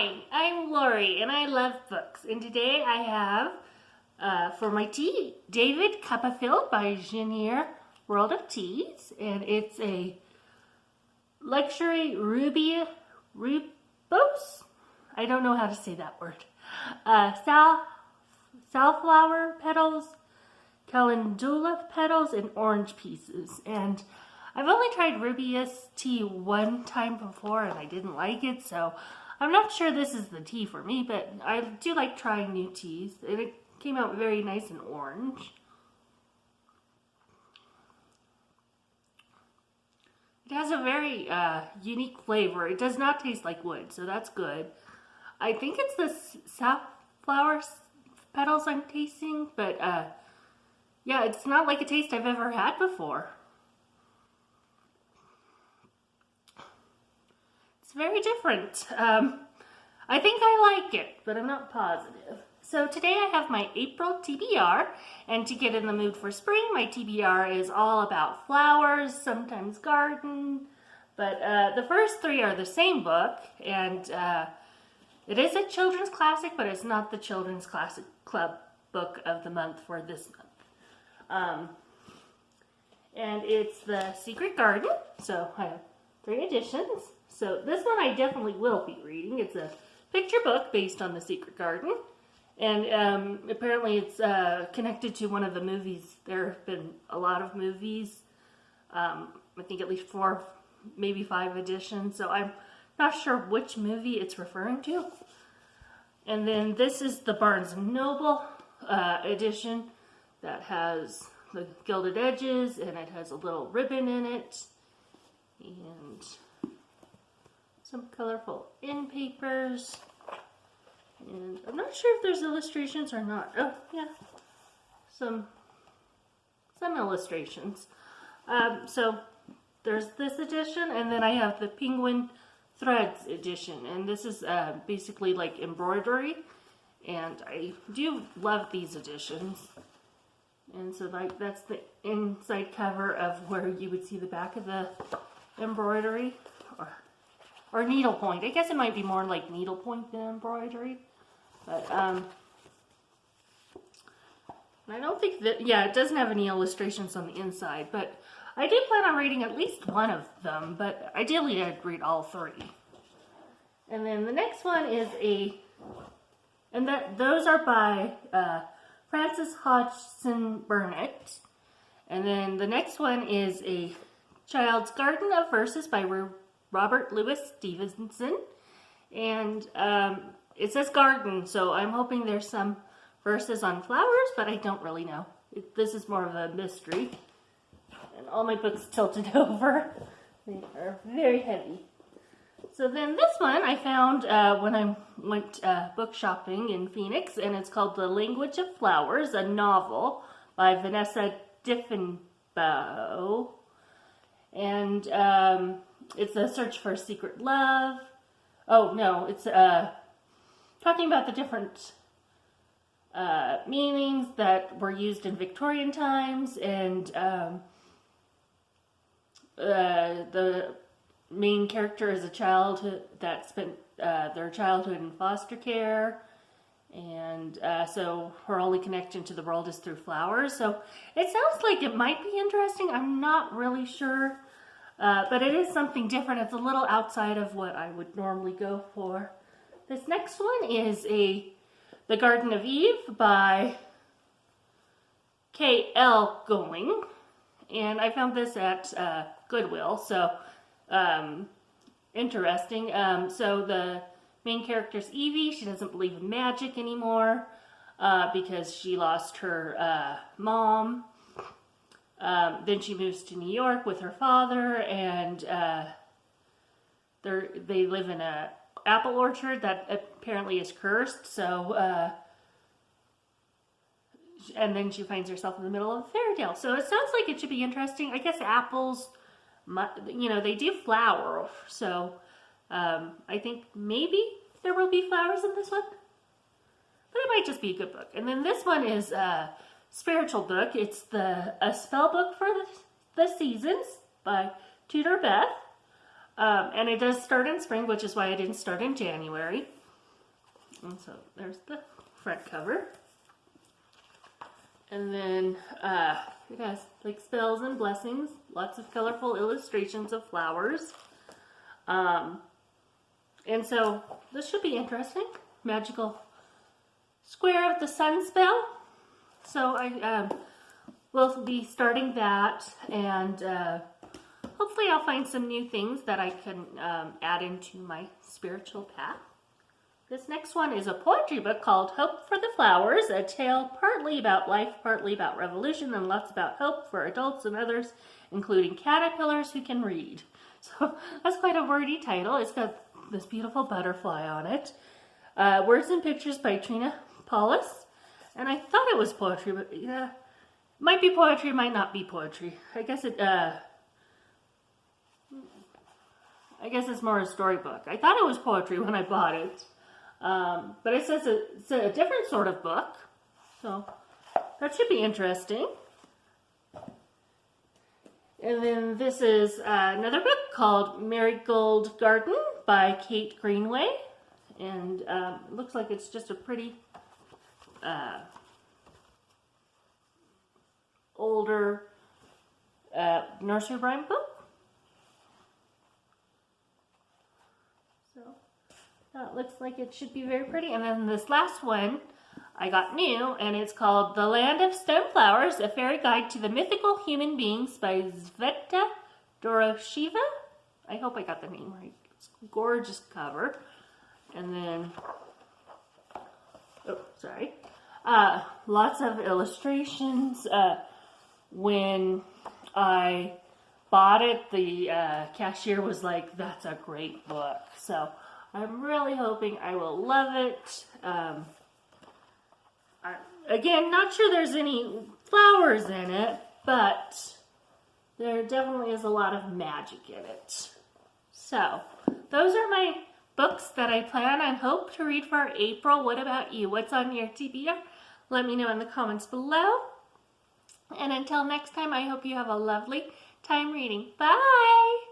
Hi, I'm Lori and I love books. And today I have for my tea, David Copperfield by Janier World of Teas. And it's a luxury rubose. I don't know how to say that word. Safflower petals, calendula petals, and orange pieces. And I've only tried rubose tea one time before and I didn't like it, so I'm not sure this is the tea for me, but I do like trying new teas. And it came out very nice and orange. It has a very unique flavor. It does not taste like wood, so that's good. I think it's the safflower petals I'm tasting, but yeah, it's not like a taste I've ever had before. It's very different. I think I like it, but I'm not positive. So today I have my April TBR, and to get in the mood for spring, my TBR is all about flowers, sometimes garden, but the first three are the same book, and it is a children's classic, but it's not the Children's Classic Club book of the month for this month. And it's The Secret Garden, so I have 3 editions. So this one I definitely will be reading. It's a picture book based on The Secret Garden. And apparently it's connected to one of the movies. There have been a lot of movies. I think at least 4, maybe 5 editions. So I'm not sure which movie it's referring to. And then this is the Barnes & Noble edition that has the gilded edges, and it has a little ribbon in it. And some colorful end papers, and I'm not sure if there's illustrations or not. Oh yeah, some illustrations. So there's this edition, and then I have the Penguin Threads edition, and this is basically like embroidery, and I do love these editions. And so like that's the inside cover of where you would see the back of the embroidery. Or needlepoint. I guess it might be more like needlepoint than embroidery. But, I don't think that, yeah, it doesn't have any illustrations on the inside. But I do plan on reading at least one of them. But ideally I'd read all 3. And then the next one is those are by Frances Hodgson Burnett. And then the next one is A Child's Garden of Verses by Robert Louis Stevenson, and it says garden, so I'm hoping there's some verses on flowers, but I don't really know. This is more of a mystery, and all my books tilted over. They are very heavy. So then this one I found when I went book shopping in Phoenix, and it's called The Language of Flowers, a novel by Vanessa Diffenbaugh, and it's a search for secret love. Oh, no, it's talking about the different meanings that were used in Victorian times, and the main character is a child that spent their childhood in foster care, and so her only connection to the world is through flowers. So it sounds like it might be interesting. I'm not really sure. But it is something different. It's a little outside of what I would normally go for. This next one is The Garden of Eve by K.L. Going. And I found this at Goodwill, so interesting. So the main character is Evie. She doesn't believe in magic anymore because she lost her mom. Then she moves to New York with her father, and they live in an apple orchard that apparently is cursed. So, and then she finds herself in the middle of a fairy tale. So it sounds like it should be interesting. I guess apples, they do flower. So I think maybe there will be flowers in this one, but it might just be a good book. And then this one is spiritual book. It's a spell book for the seasons by Tudor Beth. And it does start in spring, which is why I didn't start in January. And so there's the front cover. And then it has like spells and blessings, lots of colorful illustrations of flowers. And so this should be interesting. Magical square of the sun spell. So I will be starting that, and hopefully I'll find some new things that I can add into my spiritual path. This next one is a poetry book called Hope for the Flowers, a tale partly about life, partly about revolution, and lots about hope for adults and others, including caterpillars who can read. So that's quite a wordy title. It's got this beautiful butterfly on it. Words and pictures by Trina Paulus. And I thought it was poetry, but yeah, might be poetry, might not be poetry. I guess it's more a storybook. I thought it was poetry when I bought it. But it says it's a different sort of book. So that should be interesting. And then this is another book called Marigold Garden by Kate Greenway. And it looks like it's just a pretty older nursery rhyme book. So that looks like it should be very pretty. And then this last one I got new, and it's called The Land of Stoneflowers, A Fairy Guide to the Mythical Human Beings by Sveta Dorosheva. I hope I got the name right. It's a gorgeous cover. And then, lots of illustrations. When I bought it, the cashier was like, "That's a great book." So I'm really hoping I will love it. Again, not sure there's any flowers in it, but there definitely is a lot of magic in it. So those are my books that I plan and hope to read for April. What about you? What's on your TBR? Let me know in the comments below. And until next time, I hope you have a lovely time reading. Bye!